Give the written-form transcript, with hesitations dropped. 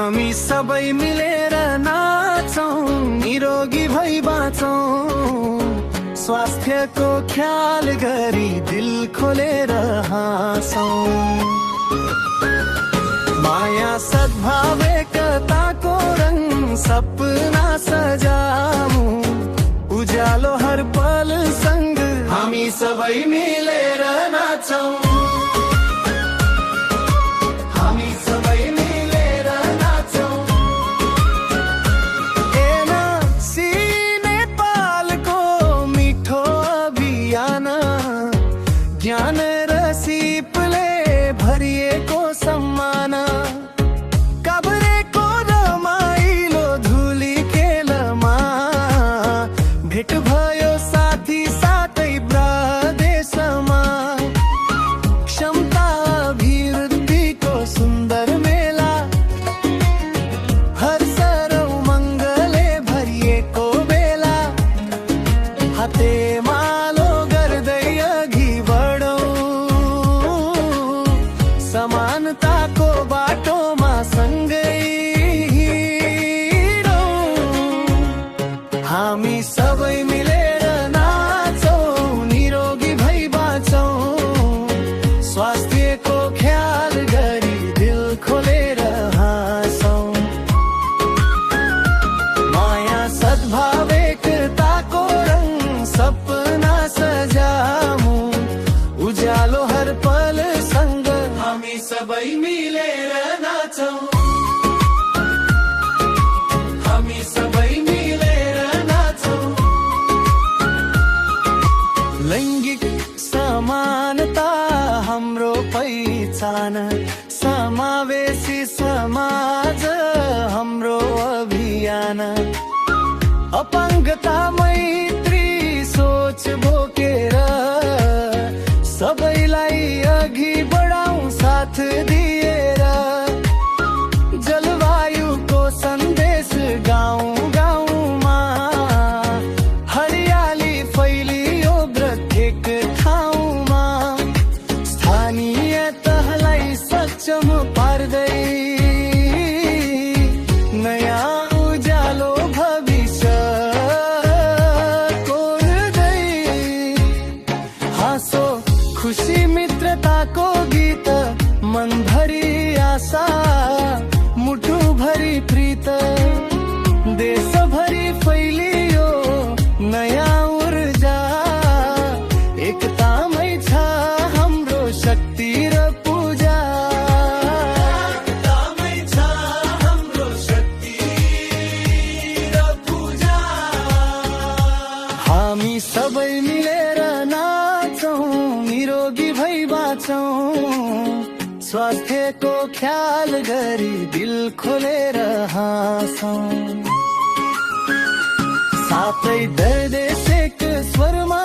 हामी सबै मिलेर नाचौं, निरोगी भई बाँचौं, स्वास्थ्यको ख्याल गरी दिल खोलेर हाँसौं। माया सद्भाव एकताको रंग सपना सजाऊं, उज्यालो हर पल संग हामी सबै मिलेर नाचौं। हामी सबै मिलेर नाचौं। एनसी नेपालको मिठो अभियान, ज्ञान र सिपले भरिएको सम्मान, काभ्रेको रमाइलो धुली खेलमा भेट भयो साथी साथै प्रदेशमा। क्षमता अभिवृद्धिको सुन्दर मेला, हर सरौ मङ्गले भरिएको बेला, हातेमालो गर्दै अघि बढौं, समानताको बाटोमा सँगै हिँडौं। हामी सबै मिलेर नाचौं, निरोगी भई बाँचौं, स्वास्थ्यको ख्याल गरी दिल खोलेर हाँसौं। माया सद्भाव एकताको रंग सपना सजाऊं, उज्यालो हर पल संग हामी सबै मिलेर नाचौं। हामी सबै मिलेर नाचौं। लैङ्गिक समानता हाम्रो पहिचान, समावेशी समाज हाम्रो अभियान, अपाङ्गता मैत्री सोच बोकेर सबैलाई अघि बढाउँ साथ दिएर। जलवायुको सन्देश गाउँ गाउँमा, हरियाली फैलियो प्रत्येक ठाउँमा, स्थानीय तहलाई सक्षम पार्दै नयाँ उज्यालो भविष्य कोर्दै। हाँसो खुसी मित्रताको गीत, मनभरि आशा मुटुभरि प्रीत, देशभरि फैलियो नयाँ ऊर्जा। एकतामै छ हाम्रो शक्ति र पूजा, एकतामै छ हाम्रो शक्ति र पूजा। हामी सबै मिलेर नाचौं, निरोगी भई बाँचौं, स्वास्थ्यको ख्याल गरी दिल खोलेर हाँसौं। साथै दर्द एक स्वरमा